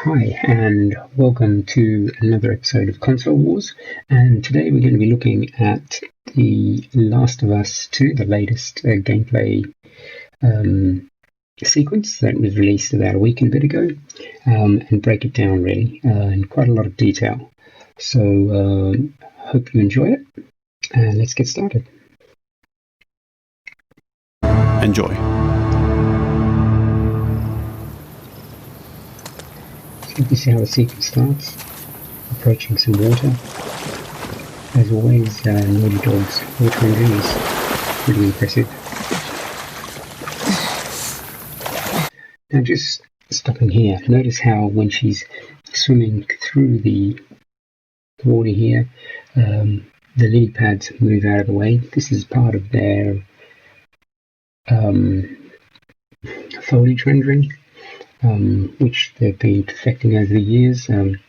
Hi, and welcome to another episode of Console Wars. And today we're going to be looking at The Last of Us 2, the latest gameplay sequence that was released about a week and a bit ago, and break it down really in quite a lot of detail. So, hope you enjoy it, and let's get started. Enjoy. So this is how the sequence starts. Approaching some water. As always, Naughty Dog's water engine is pretty impressive. Now just stopping here, notice how when she's swimming through the water here, the lily pads move out of the way. This is part of their foliage rendering, which they've been perfecting over the years. It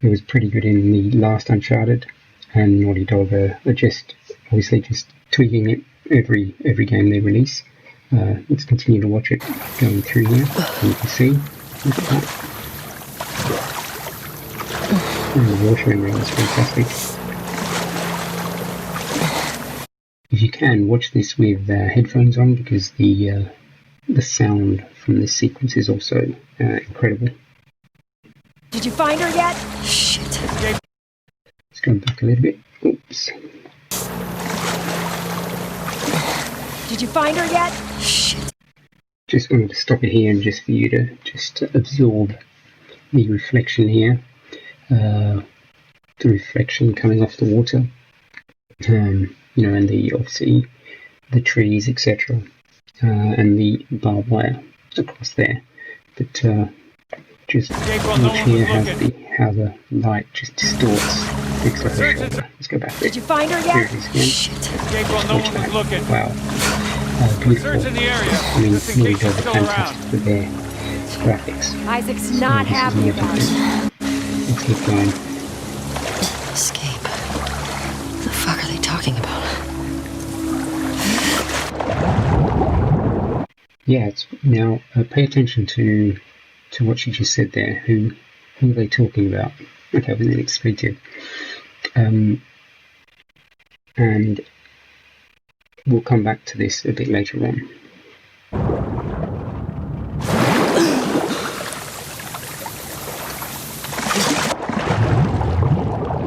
was pretty good in the last Uncharted, and Naughty Dog are just obviously just tweaking it every game they release. Let's continue to watch it going through here. And you can see, look at that. And the water rendering is fantastic. If you can, watch this with headphones on, because the sound from this sequence is also incredible. Did you find her yet? Shit. Let's go back a little bit. Oops. Did you find her yet? Shit. Just wanted to stop it here and just for you to just absorb the reflection here. The reflection coming off the water. And obviously the trees, etc. And the barbed wire across there. But just watch here how the light just distorts. Looks like a shoulder. Let's go back there. Did you find her yet? Here it is again. Shit. Gabriel, no one was looking. Wow. Beautiful. Search in the area. I mean, Just in Naughty case Dog she's are still fantastic with their graphics. Isaac's not happy about it. Let's keep going. Escape. What the fuck are they talking about? Yeah, now pay attention to what she just said there. Who are they talking about? Okay, with an expletive. And we'll come back to this a bit later on.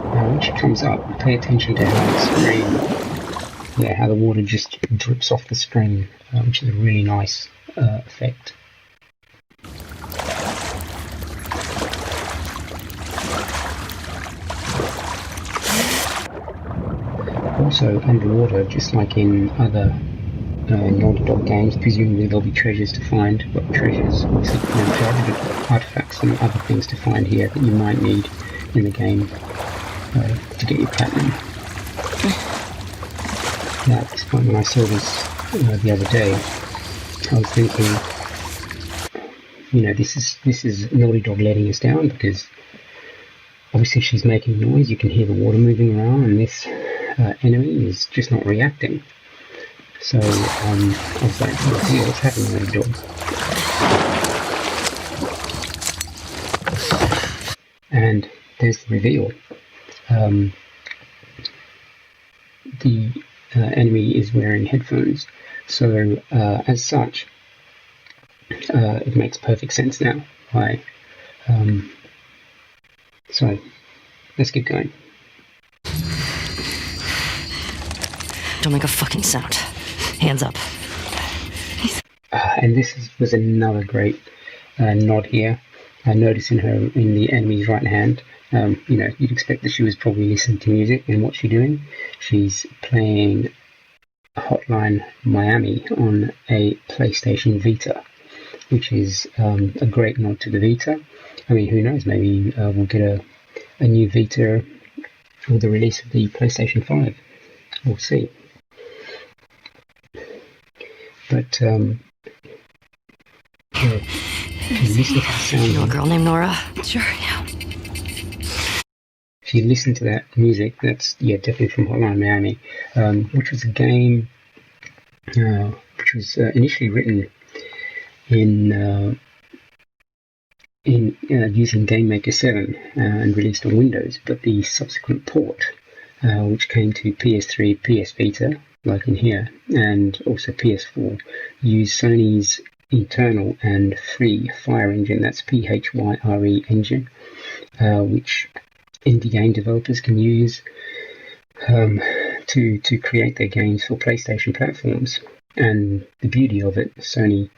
Now, when she comes up, pay attention to how the screen, how the water just drips off the screen, which is a really nice effect. Also, underwater, just like in other Naughty Dog games, presumably there'll be treasures to find. Well, treasures, obviously, artifacts and other things to find here that you might need in the game to get your platinum. Now, at this point, when I saw this the other day, I was thinking, this is Naughty Dog letting us down, because obviously she's making noise. You can hear the water moving around, and this enemy is just not reacting. So I was like, oh dear, what's happening, Naughty Dog? And there's the reveal. The enemy is wearing headphones, so as such, it makes perfect sense now. Why? So let's get going. Don't make a fucking sound. Hands up. And this was another great nod here. Noticing her in the enemy's right hand. You'd expect that she was probably listening to music, and what's she doing? She's playing Hotline Miami on a PlayStation Vita, which is a great nod to the Vita. I mean, who knows? Maybe we'll get a new Vita with the release of the PlayStation 5. We'll see. But you listen to the sound. You know a girl named Nora? Sure, yeah. If you listen to that music, that's definitely from Hotline Miami, which was a game which was initially written in in using GameMaker 7 and released on Windows, but the subsequent port, which came to PS3, PS Vita, like in here, and also PS4, used Sony's internal and free Fire engine, that's PHYRE engine, which indie game developers can use to create their games for PlayStation platforms. And the beauty of it, Sony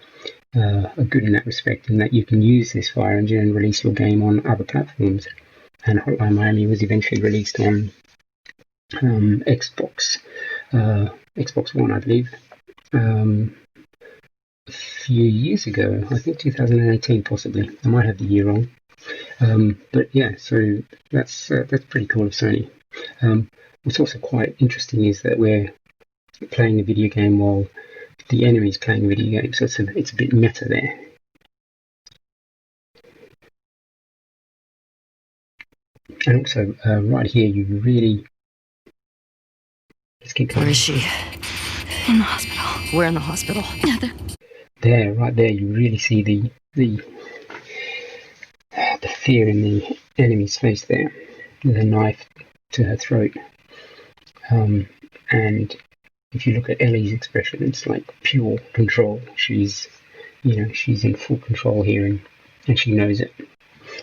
are good in that respect, in that you can use this Fire engine and release your game on other platforms. And Hotline Miami was eventually released on Xbox One, I believe, a few years ago. I think 2018, possibly. I might have the year wrong. But yeah, so that's pretty cool of Sony. What's also quite interesting is that we're playing a video game while the enemy's playing a video game, so it's a bit meta there. And also, right here, you really... Let's keep going. Where is she? In the hospital. We're in the hospital. Yeah, There, right there, you really see the fear in the enemy's face there, with a knife to her throat. And if you look at Ellie's expression, it's like pure control. She's in full control here, and she knows it.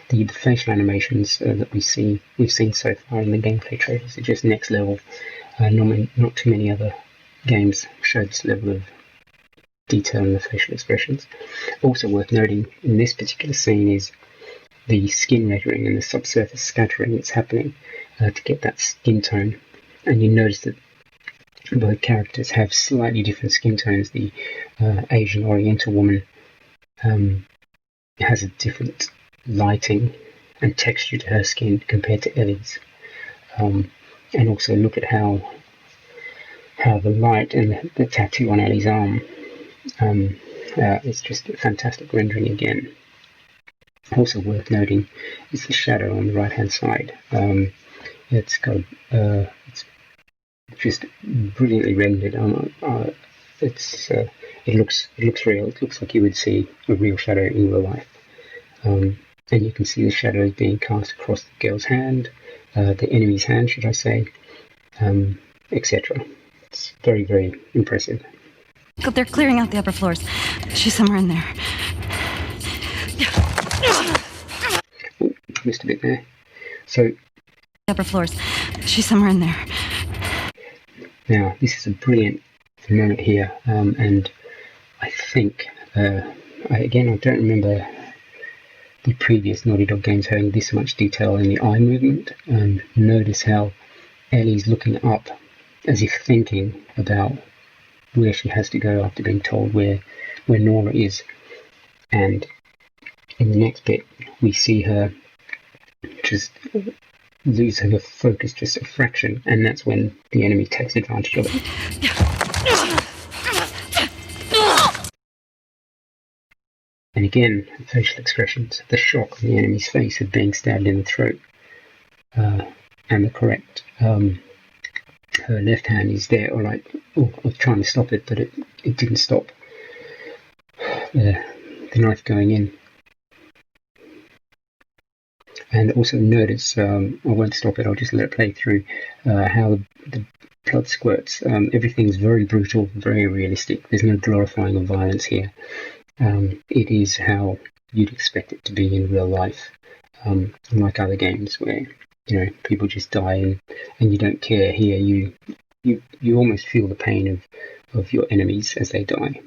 The facial animations that we've seen so far in the gameplay trailers are just next level. Not too many other games show this level of detail in the facial expressions. Also worth noting in this particular scene is the skin rendering and the subsurface scattering that's happening to get that skin tone. And you notice that both characters have slightly different skin tones. The Asian Oriental woman has a different lighting and texture to her skin compared to Ellie's. And also look at how the light and the tattoo on Ellie's arm, it's just a fantastic rendering again. Also worth noting is the shadow on the right hand side. It's just brilliantly rendered. It looks real. It looks like you would see a real shadow in real life. And you can see the shadows being cast across the girl's hand, the enemy's hand, should I say, etc. It's very, very impressive. They're clearing out the upper floors. She's somewhere in there. Oh, missed a bit there. So, Upper floors. She's somewhere in there. now this is a brilliant moment here, and I think, I don't remember the previous Naughty Dog games having this much detail in the eye movement. Notice how Ellie's looking up as if thinking about where she has to go after being told where Nora is. And in the next bit, we see her just lose her focus just a fraction, and that's when the enemy takes advantage of it. And again, facial expressions, the shock on the enemy's face of being stabbed in the throat, and the correct, her left hand is there, or like, I was trying to stop it, but it didn't stop. The knife going in. And also notice, I won't stop it, I'll just let it play through, how the blood squirts. Everything's very brutal, very realistic. There's no glorifying of violence here. It is how you'd expect it to be in real life, unlike other games where people just die and you don't care. Here you almost feel the pain of your enemies as they die.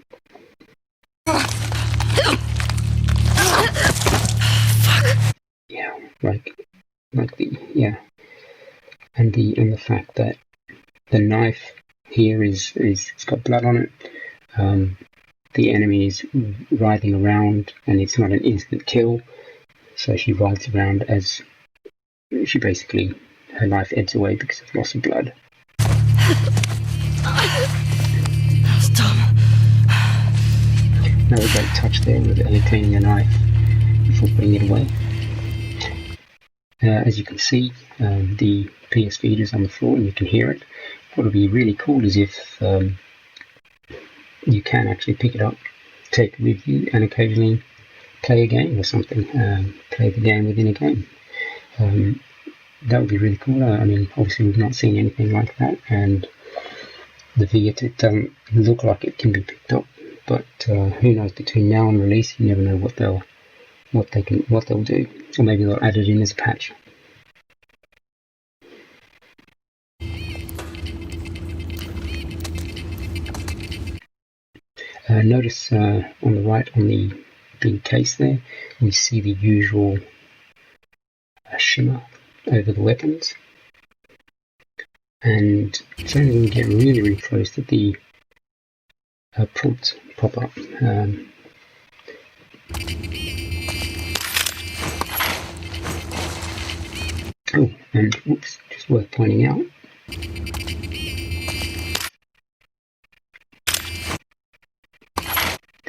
Yeah, and the fact that the knife here is it's got blood on it. The enemy is writhing around, and it's not an instant kill, so she writhes around as she basically, her life ebbs away because of loss of blood. That was dumb. Another great touch there with Ellie cleaning the knife before putting it away. As you can see, the PS Vita is on the floor and you can hear it. What would be really cool is if you can actually pick it up, take it with you, and occasionally play a game or something, play the game within a game. That would be really cool. I mean, obviously we've not seen anything like that, and the V8 doesn't look like it can be picked up. But who knows? Between now and release, you never know what they'll do, or maybe they'll add it in as a patch. Notice on the right, on the big case there, we see the usual shimmer over the weapons, and it's only when we get really, really close that the prompts pop up. Oh, and whoops, just worth pointing out,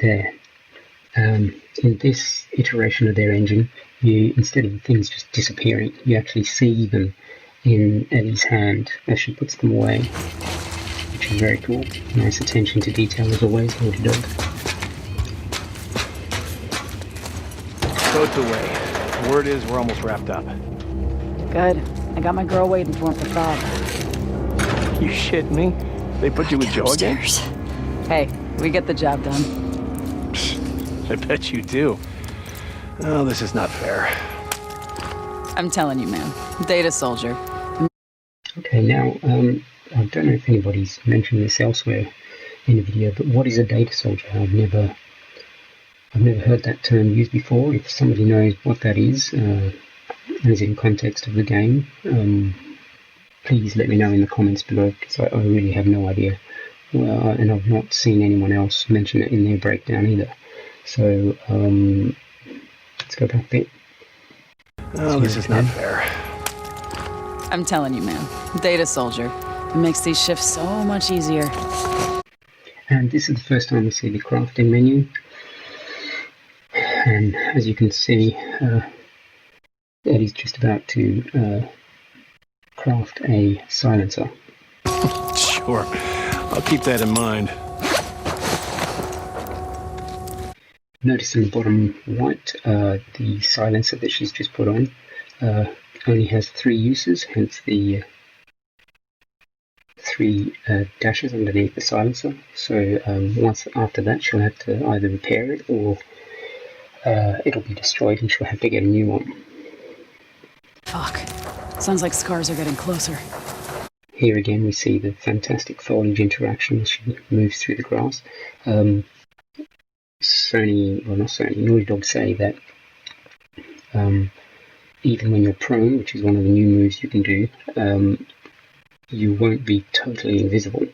there. In this iteration of their engine, you, instead of things just disappearing, you actually see them in Ellie's hand as she puts them away, which is very cool. Nice attention to detail as always, Naughty Dog. Boat's away. Word is we're almost wrapped up. Good. I got my girl waiting for him for Bob. You shit me? They put you with Joe again? Upstairs. Hey, we get the job done. I bet you do. Oh, this is not fair. I'm telling you, man. Data soldier. Okay, now, I don't know if anybody's mentioned this elsewhere in the video, but what is a data soldier? I've never heard that term used before. If somebody knows what that is, and is in context of the game, please let me know in the comments below, because I really have no idea. And I've not seen anyone else mention it in their breakdown either. So, let's go back there. Oh, this is not fair. I'm telling you, man. Data soldier. It makes these shifts so much easier. And this is the first time we see the crafting menu. And as you can see, Eddie's just about to craft a silencer. Sure. I'll keep that in mind. Notice in the bottom right, the silencer that she's just put on only has 3 uses, hence the 3 dashes underneath the silencer. So once after that, she'll have to either repair it or it'll be destroyed and she'll have to get a new one. Fuck. Sounds like scars are getting closer. Here again we see the fantastic foliage interaction as she moves through the grass. Naughty Dog say that even when you're prone, which is one of the new moves you can do, you won't be totally invisible.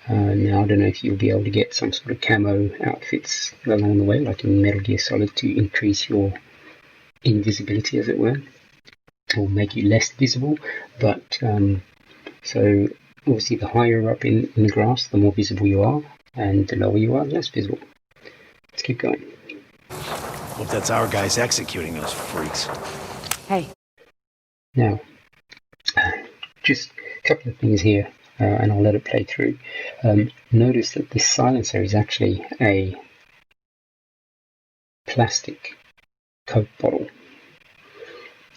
Now I don't know if you'll be able to get some sort of camo outfits along the way, like in Metal Gear Solid, to increase your invisibility, as it were, or make you less visible, but so obviously the higher up in the grass, the more visible you are, and the lower you are, less visible. Let's keep going. Hope that's our guys executing those freaks. Hey. Now, just a couple of things here, and I'll let it play through. Notice that this silencer is actually a plastic Coke bottle.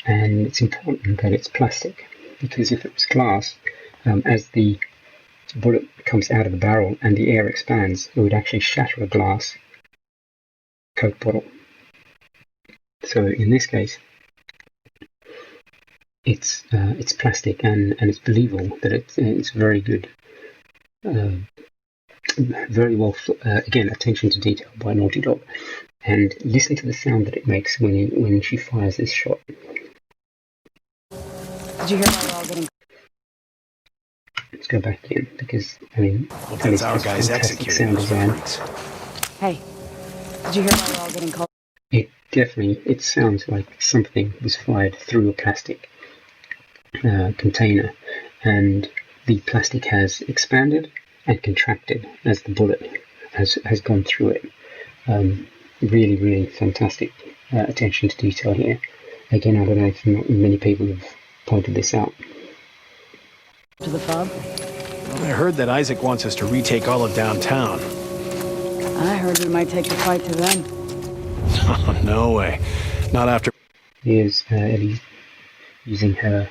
And it's important that it's plastic, because if it was glass, as the bullet comes out of the barrel and the air expands, it would actually shatter a glass Coke bottle. So in this case, it's plastic, and it's believable that it's very good, very well. Again, attention to detail by Naughty Dog, and listen to the sound that it makes when she fires this shot. Did you hear how we're all getting... Let's go back in, because I mean, Hope that's our guys executing those freaks. Hey. Did you hear how we're all getting cold? It sounds like something was fired through a plastic container, and the plastic has expanded and contracted as the bullet has gone through it. Really, really fantastic attention to detail here. Again, I don't know if not many people have pointed this out. To the fob? Well, I heard that Isaac wants us to retake all of downtown. I heard we might take the fight to them. Oh, no way. Not after... Here's Ellie using her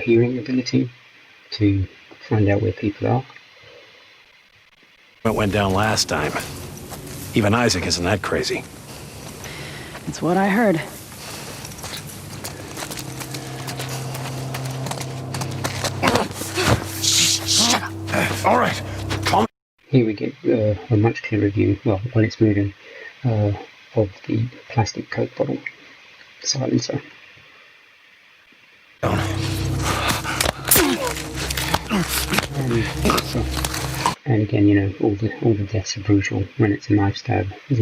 hearing ability to find out where people are. What went down last time. Even Isaac isn't that crazy. It's what I heard. Shut up. All right, calm. Here we get a much clearer view, well, when it's moving, of the plastic Coke bottle silencer. Down. And again, you know, all the deaths are brutal when it's a knife stab. It's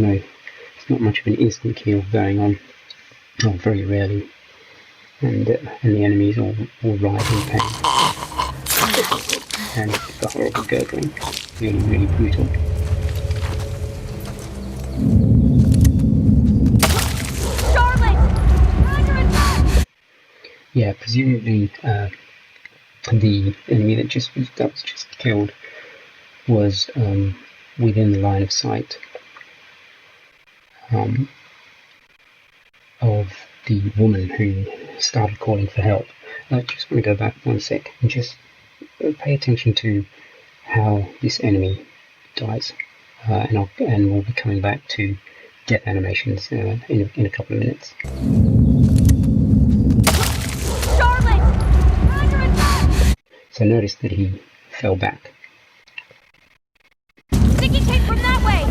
not much of an instant kill going on, or very rarely. And the enemies all writhe in pain. And the horrible gurgling, really, really brutal. Yeah, presumably the enemy that was just killed was within the line of sight of the woman who started calling for help. I just want to go back one sec and just pay attention to how this enemy dies, and we'll be coming back to death animations in a couple of minutes. So notice that he fell back. Sticky tape from that way!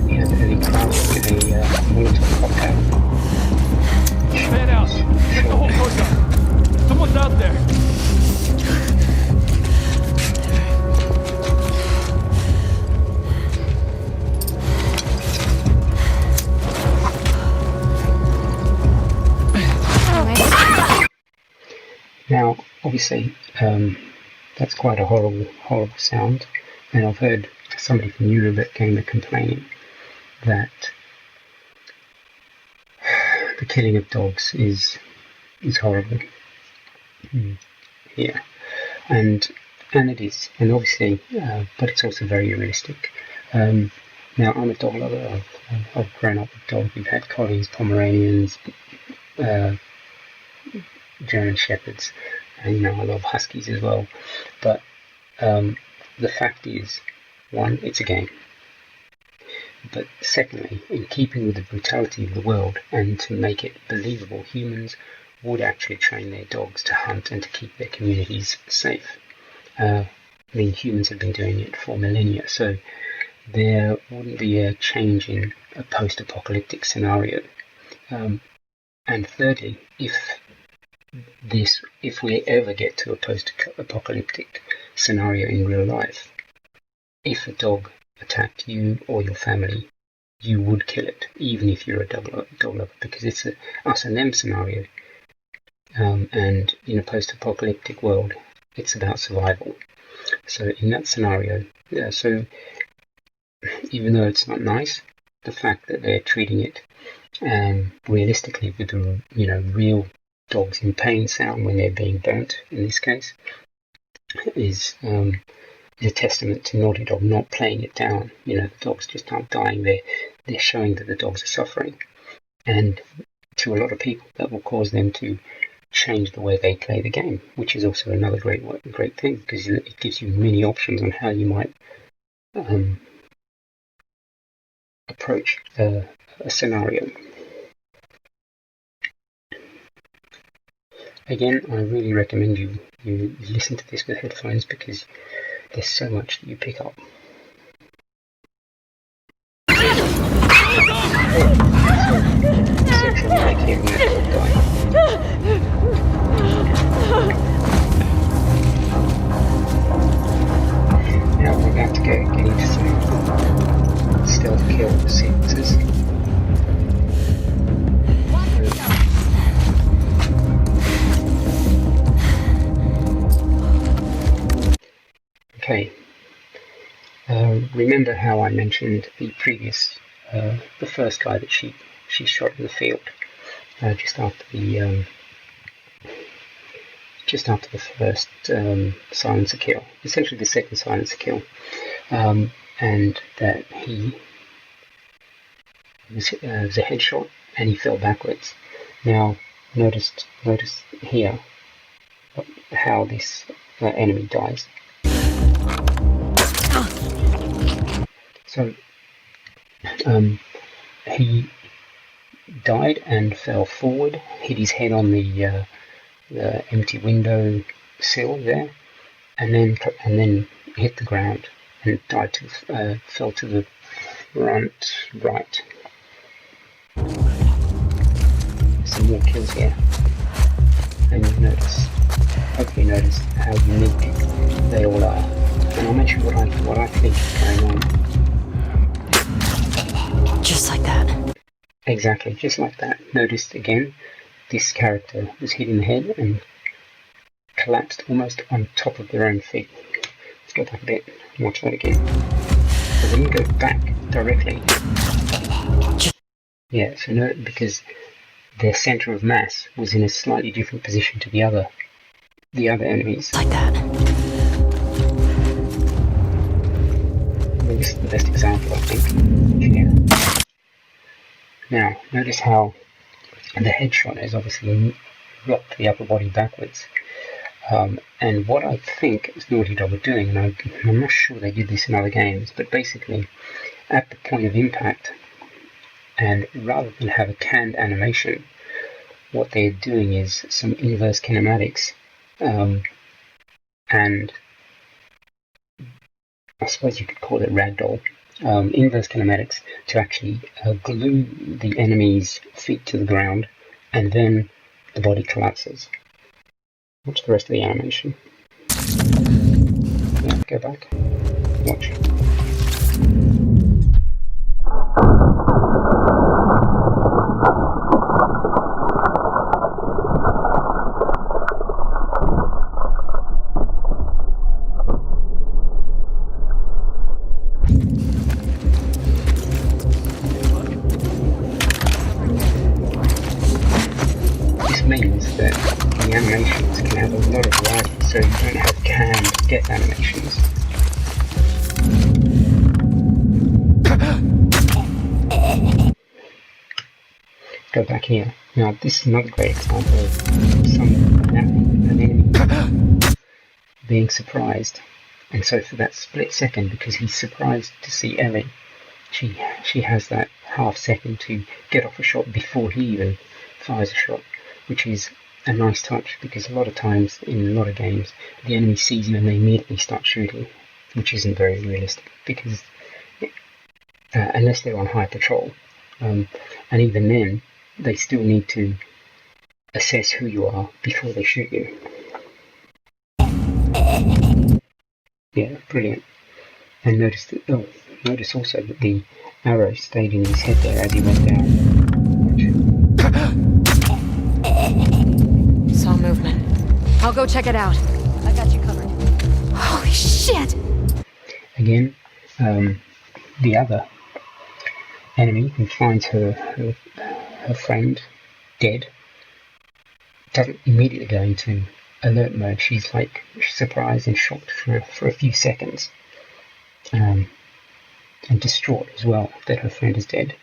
He has Ellie crouched in a Molotov cocktail. Man out! Get the whole force up! Someone's out there! Now, obviously, that's quite a horrible, horrible sound, and I've heard somebody from Eurobit Gamer complaining that the killing of dogs is horrible. Yeah, and it is, and obviously, but it's also very realistic. Now, I'm a dog lover. I've grown up with dogs. We've had collies, Pomeranians, German Shepherds, and you know, I love Huskies as well. But the fact is, one, it's a game. But secondly, in keeping with the brutality of the world and to make it believable, humans would actually train their dogs to hunt and to keep their communities safe. I mean, humans have been doing it for millennia, so there wouldn't be a change in a post-apocalyptic scenario. And thirdly, if we ever get to a post-apocalyptic scenario in real life, if a dog attacked you or your family, you would kill it, even if you're a dog lover, because it's a us and them scenario. And in a post-apocalyptic world, it's about survival. So in that scenario, so even though it's not nice, the fact that they're treating it realistically with the real dogs in pain sound when they're being burnt, in this case, is a testament to Naughty Dog not playing it down. The dogs just aren't dying. They're showing that the dogs are suffering, and to a lot of people that will cause them to change the way they play the game, which is also another great thing, because it gives you many options on how you might approach a scenario. Again, I really recommend you listen to this with headphones, because there's so much that you pick up. Now we're about to get into some stealth kill sequences. Okay, remember how I mentioned the first guy that she shot in the field just after the just after the first silencer kill, essentially the second silencer kill, and that he was a headshot and he fell backwards. Now, notice here how this enemy dies. So, he died and fell forward, hit his head on the empty window sill there, and then hit the ground and died fell to the front right. Some more kills here, and hopefully notice how unique they all are. And I'll mention what I think is going on. Just like that. Exactly, just like that. Notice again, this character was hit in the head and collapsed almost on top of their own feet. Let's go back a bit and watch that again. So when you go back directly, yeah, so note because their center of mass was in a slightly different position to the other enemies. Like that. Well, this is the best example, I think. Yeah. Now, notice how the headshot has obviously rocked the upper body backwards. And what I think Naughty Dog were doing, and I'm not sure they did this in other games, but basically, at the point of impact, and rather than have a canned animation, what they're doing is some inverse kinematics, and I suppose you could call it ragdoll. Inverse kinematics to actually glue the enemy's feet to the ground, and then the body collapses. Watch the rest of the animation. Yeah, go back. Watch. Means that the animations can have a lot of variety, so you don't have canned death animations. Go back here. Now this is another great example of an enemy being surprised, and so for that split second, because he's surprised to see Ellie, she has that half second to get off a shot before he even fires a shot, which is a nice touch, because a lot of times in a lot of games the enemy sees him and they immediately start shooting, which isn't very realistic, because unless they're on high patrol, and even then they still need to assess who you are before they shoot you. Yeah, brilliant. And notice also that the arrow stayed in his head there as he went down. Saw movement. I'll go check it out. I got you covered. Holy shit! Again, the other enemy who finds her friend dead doesn't immediately go into alert mode. She's like surprised and shocked for a few seconds, and distraught as well that her friend is dead.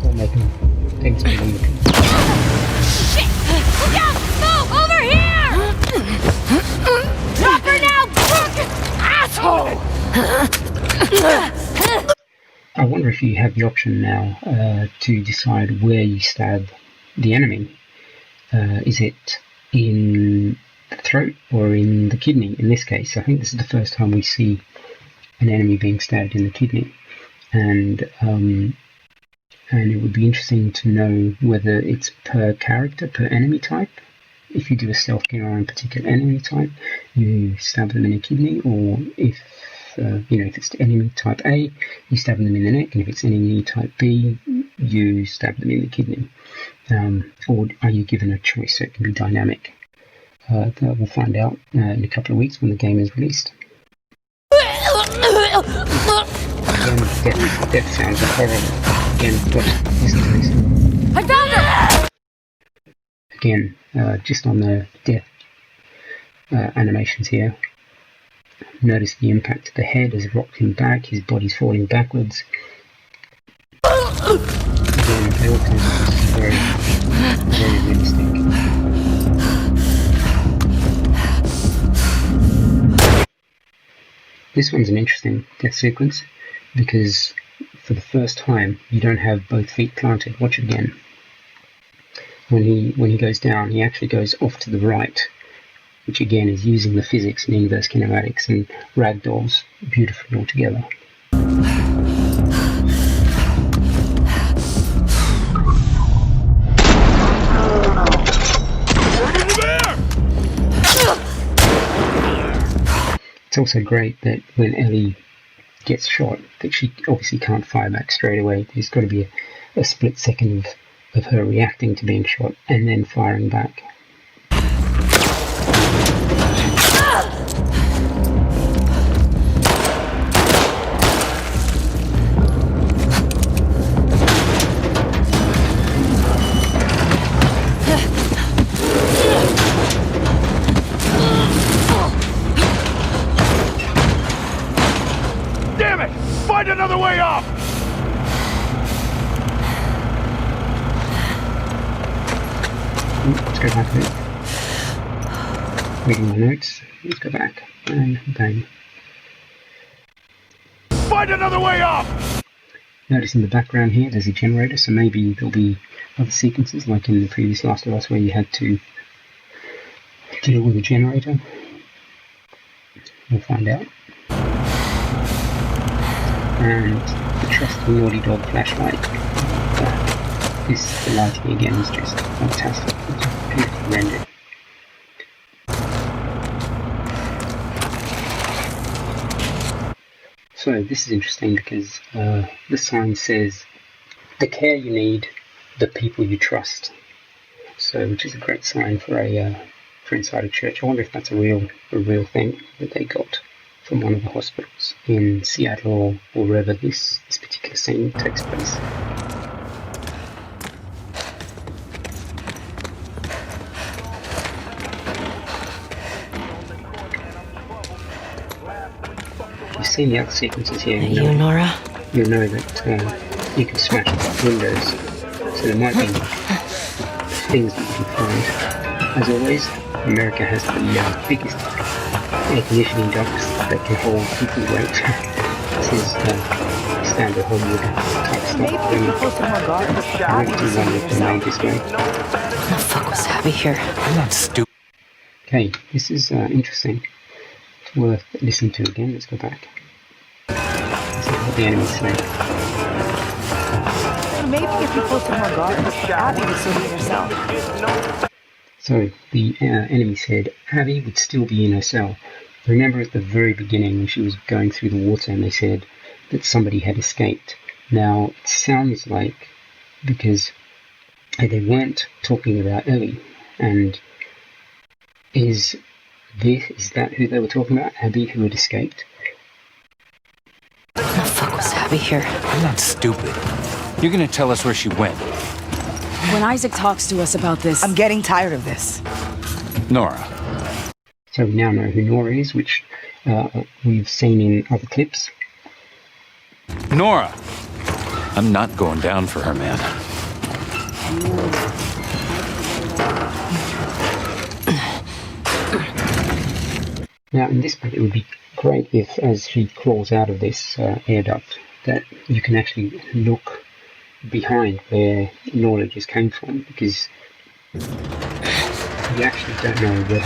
All making things believable. Shit! Look out! Move! Over here! Drop her now! Asshole! I wonder if you have the option now to decide where you stab the enemy. Is it in the throat or in the kidney? In this case, I think this is the first time we see an enemy being stabbed in the kidney, and it would be interesting to know whether it's per character, per enemy type. If you do a stealth kill on a particular enemy type, you stab them in the kidney, or if it's enemy type A, you stab them in the neck, and if it's enemy type B, you stab them in the kidney. Or are you given a choice so it can be dynamic? That we'll find out in a couple of weeks when the game is released. Again, death sounds are horrible. Again, listen to this. I found her! again, just on the death animations here. Notice the impact to the head as it rocked him back, his body's falling backwards. Again, they all come across very, very realistic. This one's an interesting death sequence because for the first time you don't have both feet planted. Watch it again. When he goes down, he actually goes off to the right, which again is using the physics and inverse kinematics and ragdolls beautifully all together. It's also great that when Ellie gets shot, that she obviously can't fire back straight away. There's got to be a split second of her reacting to being shot and then firing back. Damn it! Find another way off! Let's go back a bit. Reading the notes. Let's go back. And bang. Find another way off! Notice in the background here there's a generator, so maybe there'll be other sequences like in the previous Last of Us where you had to deal with a generator. We'll find out. And the trusty Naughty Dog flashlight. The lighting again is just fantastic. It's beautifully rendered. So this is interesting because the sign says, "The care you need, the people you trust." So, which is a great sign for inside a church. I wonder if that's a real thing that they got from one of the hospitals in Seattle or wherever this particular scene takes place. You've seen the other sequences here. You, Nora? You'll know that you can smash windows, so there might be things that you can find. As always, America has the biggest air conditioning ducts that can hold people's weight. This is standard Hollywood type stuff. I really do wonder if they made this way. What the fuck was Abby here? I'm not stupid. Okay, this is interesting. It's worth listening to again. Let's go back. Let's see what the enemy say. Maybe if you posted more guards, Abby would still be herself. So the enemy said Abby would still be in her cell. Remember at the very beginning when she was going through the water and they said that somebody had escaped. Now it sounds like, because they weren't talking about Ellie, and is that who they were talking about? Abby, who had escaped? What the fuck was Abby here? I'm not stupid. You're gonna tell us where she went. When Isaac talks to us about this... I'm getting tired of this. Nora. So we now know who Nora is, which we've seen in other clips. Nora! I'm not going down for her, man. Now in this bit it would be great if, as she crawls out of this air duct, that you can actually look behind where Nora just came from, because you actually don't know whether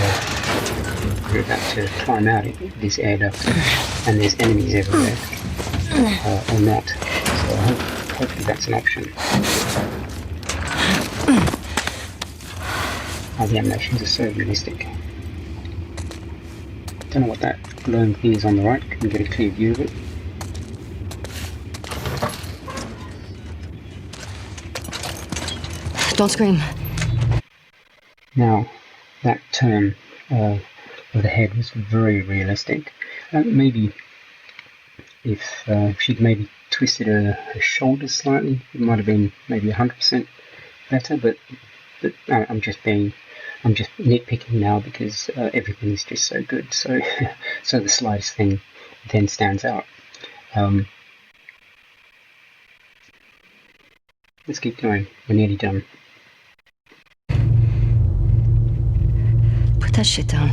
you're about to climb out of this air duct and there's enemies everywhere or not. So hopefully that's an option. The animations are so realistic. Don't know what that glowing thing is on the right. Couldn't get a clear view of it. Don't scream. Now, that turn of the head was very realistic. Maybe if she'd maybe twisted her shoulders slightly, it might have been maybe 100% better, but But I'm just nitpicking now because everything is just so good. So so the slightest thing then stands out. Let's keep going. We're nearly done. Put that shit down.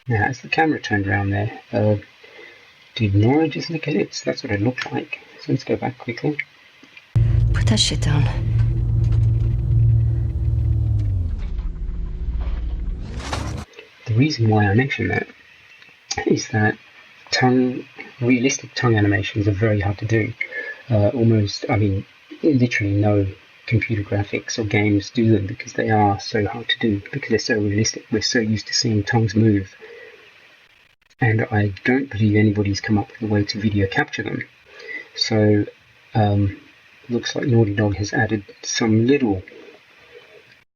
Now, as the camera turned around there, did Nora just lick her lips? That's what it looked like. So let's go back quickly. Put that shit down. The reason why I mention that is that realistic tongue animations are very hard to do. Literally no computer graphics or games do them because they are so hard to do, because they're so realistic. We're so used to seeing tongues move. And I don't believe anybody's come up with a way to video capture them. So, looks like Naughty Dog has added some little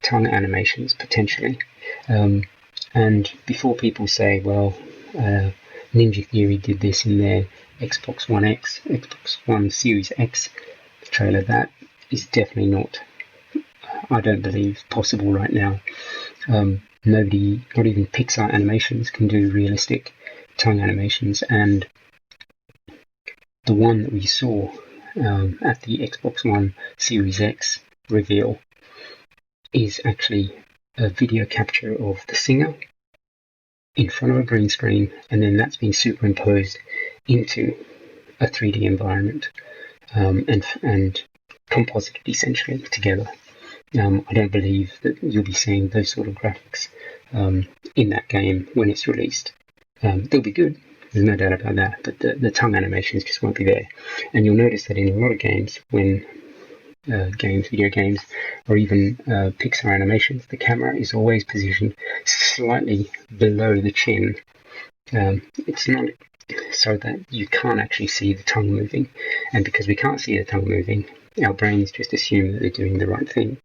tongue animations, potentially. And before people say, well, Ninja Theory did this in their Xbox One Series X trailer, that is definitely not, I don't believe, possible right now. Nobody, not even Pixar Animations, can do realistic tongue animations, and the one that we saw at the Xbox One Series X reveal is actually a video capture of the singer in front of a green screen, and then that's been superimposed into a 3D environment and composited essentially together. I don't believe that you'll be seeing those sort of graphics in that game when it's released. They'll be good, there's no doubt about that, but the tongue animations just won't be there. And you'll notice that in a lot of games, when video games, or even Pixar animations, the camera is always positioned slightly below the chin. It's not so that you can't actually see the tongue moving, and because we can't see the tongue moving, our brains just assume that they're doing the right thing.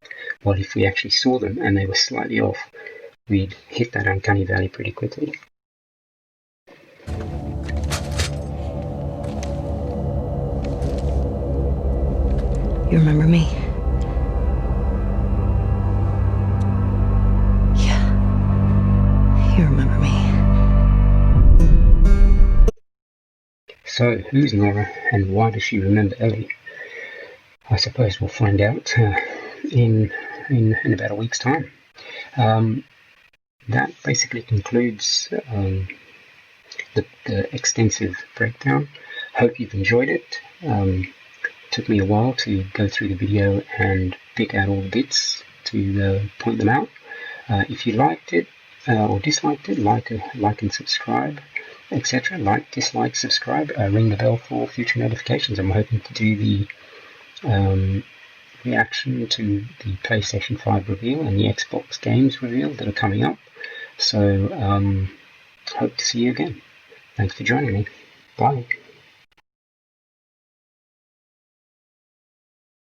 While if we actually saw them and they were slightly off, we'd hit that uncanny valley pretty quickly. You remember me? Yeah. You remember me. So, who's Nora and why does she remember Ellie? I suppose we'll find out in about a week's time. That basically concludes the extensive breakdown. Hope you've enjoyed it. Took me a while to go through the video and pick out all the bits to point them out. If you liked it or disliked it, like and subscribe, etc. Like, dislike, subscribe, ring the bell for future notifications. I'm hoping to do the reaction to the PlayStation 5 reveal and the Xbox games reveal that are coming up. So hope to see you again. Thanks for joining me. Bye.